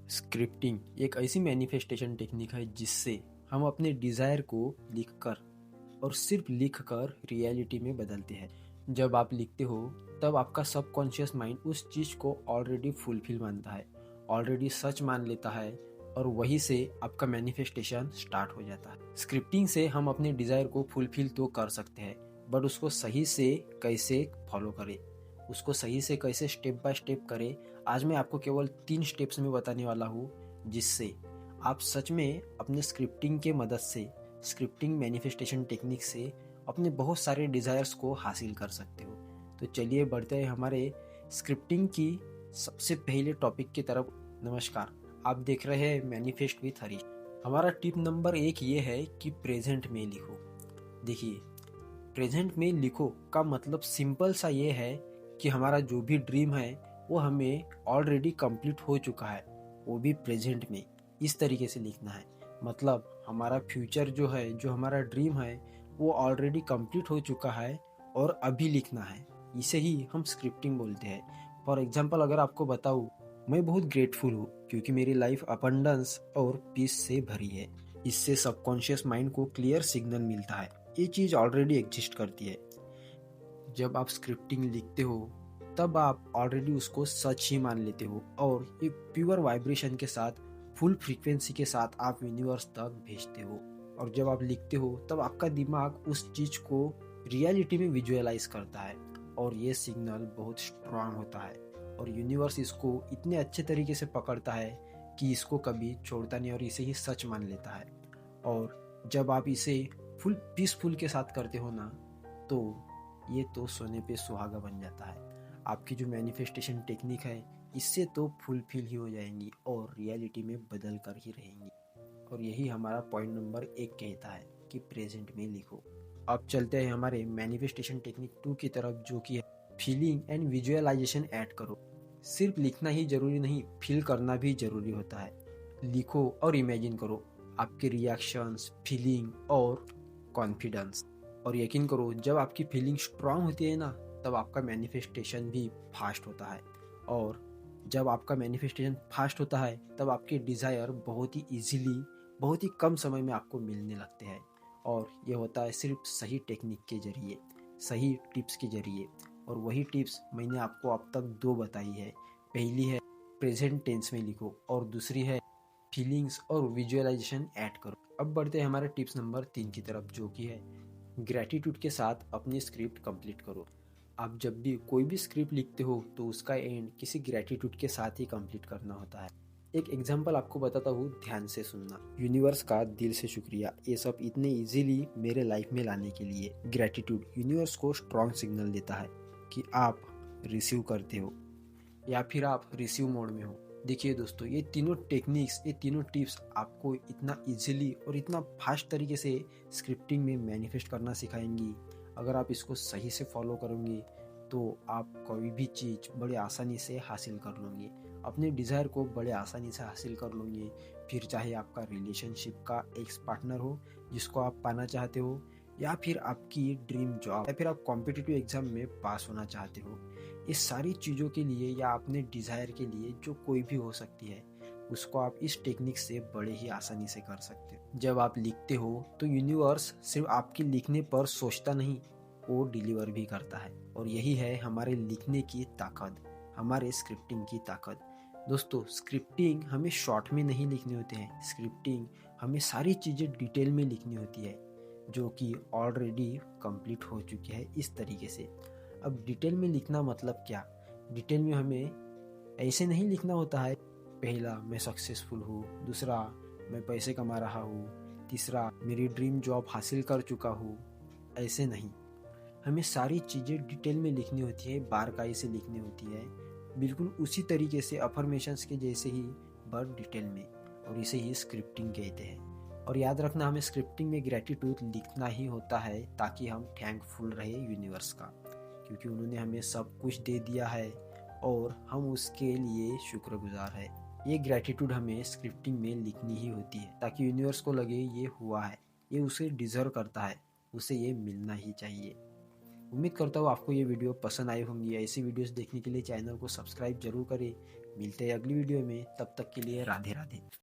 Scripting एक ऐसी manifestation technique है जिससे हम अपने डिज़ायर को लिखकर और सिर्फ लिखकर रियलिटी में बदलते हैं। जब आप लिखते हो तब आपका सबकॉन्शियस माइंड उस चीज़ को ऑलरेडी फुलफिल मानता है, ऑलरेडी सच मान लेता है और वहीं से आपका मैनिफेस्टेशन स्टार्ट हो जाता है। स्क्रिप्टिंग से हम अपने डिज़ायर को फुलफिल तो कर सकते हैं, बट उसको सही से कैसे फॉलो करें, उसको सही से कैसे स्टेप बाय स्टेप करें, आज मैं आपको केवल 3 स्टेप्स में बताने वाला हूँ, जिससे आप सच में अपने स्क्रिप्टिंग के मदद से, स्क्रिप्टिंग मैनिफेस्टेशन टेक्निक से अपने बहुत सारे डिज़ायर्स को हासिल कर सकते हो। तो चलिए बढ़ते हैं हमारे स्क्रिप्टिंग की सबसे पहले टॉपिक की तरफ। नमस्कार, आप देख रहे हैं मैनिफेस्ट विथ हरीश। हमारा टिप नंबर 1 ये है कि प्रेजेंट में लिखो। देखिए, प्रेजेंट में लिखो का मतलब सिंपल सा ये है कि हमारा जो भी ड्रीम है वो हमें ऑलरेडी कंप्लीट हो चुका है, वो भी प्रेजेंट में। इस तरीके से लिखना है, मतलब हमारा फ्यूचर जो है, जो हमारा ड्रीम है वो ऑलरेडी कंप्लीट हो चुका है और अभी लिखना है। इसे ही हम स्क्रिप्टिंग बोलते हैं। फॉर एग्जाम्पल अगर आपको बताऊँ, मैं बहुत ग्रेटफुल हूँ क्योंकि मेरी लाइफ अबंडेंस और पीस से भरी है। इससे सबकॉन्शियस माइंड को क्लियर सिग्नल मिलता है, ये चीज़ ऑलरेडी एग्जिस्ट करती है। जब आप स्क्रिप्टिंग लिखते हो तब आप ऑलरेडी उसको सच ही मान लेते हो और ये प्योर वाइब्रेशन के साथ, फुल फ्रीक्वेंसी के साथ आप यूनिवर्स तक भेजते हो। और जब आप लिखते हो तब आपका दिमाग उस चीज को रियलिटी में विजुअलाइज करता है और ये सिग्नल बहुत स्ट्रांग होता है और यूनिवर्स इसको इतने अच्छे तरीके से पकड़ता है कि इसको कभी छोड़ता नहीं और इसे ही सच मान लेता है। और जब आप इसे फुल पीसफुल के साथ करते हो ना, तो ये तो सोने पे सुहागा बन जाता है। आपकी जो मैनिफेस्टेशन टेक्निक है इससे तो फुलफिल ही हो जाएंगी और रियलिटी में बदल कर ही रहेंगी। और यही हमारा पॉइंट नंबर 1 कहता है कि प्रेजेंट में लिखो। अब चलते हैं हमारे मैनिफेस्टेशन टेक्निक 2 की तरफ, जो कि है फीलिंग एंड विजुअलाइजेशन ऐड करो। सिर्फ लिखना ही जरूरी नहीं, फील करना भी जरूरी होता है। लिखो और इमेजिन करो आपके रिएक्शंस, फीलिंग और कॉन्फिडेंस। और यकीन करो, जब आपकी फीलिंग स्ट्रांग होती है ना, तब आपका मैनिफेस्टेशन भी फास्ट होता है। और जब आपका मैनिफेस्टेशन फास्ट होता है तब आपके डिज़ायर बहुत ही इजीली, बहुत ही कम समय में आपको मिलने लगते हैं। और ये होता है सिर्फ सही टेक्निक के जरिए, सही टिप्स के जरिए। और वही टिप्स मैंने आपको अब तक 2 बताई है। पहली है प्रेजेंट टेंस में लिखो और दूसरी है फीलिंग्स और विजुअलाइजेशन ऐड करो। अब बढ़ते हैं हमारे टिप्स नंबर 3 की तरफ, जो कि है ग्रैटिट्यूड के साथ अपनी स्क्रिप्ट कंप्लीट करो। आप जब भी कोई भी स्क्रिप्ट लिखते हो तो उसका एंड किसी ग्रैटिट्यूड के साथ ही कंप्लीट करना होता है। एक एग्जांपल आपको बताता हूँ, ध्यान से सुनना। यूनिवर्स का दिल से शुक्रिया ये सब इतने इजीली मेरे लाइफ में लाने के लिए। ग्रैटिट्यूड यूनिवर्स को स्ट्रॉन्ग सिग्नल देता है कि आप रिसीव करते हो या फिर आप रिसीव मोड में हो। देखिए दोस्तों, ये तीनों टेक्निक्स, ये तीनों टिप्स आपको इतना इजीली और इतना फास्ट तरीके से स्क्रिप्टिंग में मैनिफेस्ट करना सिखाएंगी। अगर आप इसको सही से फॉलो करोगे तो आप कोई भी चीज़ बड़े आसानी से हासिल कर लोगे, अपने डिज़ायर को बड़े आसानी से हासिल कर लोगे। फिर चाहे आपका रिलेशनशिप का एक्स पार्टनर हो जिसको आप पाना चाहते हो, या फिर आपकी ड्रीम जॉब, या फिर आप कॉम्पिटिटिव एग्जाम में पास होना चाहते हो, इस सारी चीज़ों के लिए या अपने डिज़ायर के लिए जो कोई भी हो सकती है, उसको आप इस टेक्निक से बड़े ही आसानी से कर सकते हो। जब आप लिखते हो तो यूनिवर्स सिर्फ आपके लिखने पर सोचता नहीं, वो डिलीवर भी करता है। और यही है हमारे लिखने की ताकत, हमारे स्क्रिप्टिंग की ताकत। दोस्तों, स्क्रिप्टिंग हमें शॉर्ट में नहीं लिखने होते हैं, स्क्रिप्टिंग हमें सारी चीज़ें डिटेल में लिखनी होती है जो कि ऑलरेडी कंप्लीट हो चुकी है, इस तरीके से। अब डिटेल में लिखना मतलब क्या? डिटेल में हमें ऐसे नहीं लिखना होता है, पहला मैं सक्सेसफुल हूँ, दूसरा मैं पैसे कमा रहा हूँ, तीसरा मेरी ड्रीम जॉब हासिल कर चुका हूँ। ऐसे नहीं, हमें सारी चीज़ें डिटेल में लिखनी होती है, बारकाई से लिखनी होती है, बिल्कुल उसी तरीके से अफर्मेशंस के जैसे ही, बट डिटेल में। और इसे ही स्क्रिप्टिंग कहते हैं। और याद रखना, हमें स्क्रिप्टिंग में ग्रैटिट्यूड लिखना ही होता है ताकि हम थैंकफुल रहे यूनिवर्स का, क्योंकि उन्होंने हमें सब कुछ दे दिया है और हम उसके लिए शुक्रगुजार है। ये ग्रैटिट्यूड हमें स्क्रिप्टिंग में लिखनी ही होती है ताकि यूनिवर्स को लगे ये हुआ है, ये उसे डिजर्व करता है, उसे ये मिलना ही चाहिए। उम्मीद करता हूँ आपको ये वीडियो पसंद आई होंगी। ऐसी वीडियोस देखने के लिए चैनल को सब्सक्राइब जरूर करें, मिलते हैं अगली वीडियो में, तब तक के लिए राधे राधे।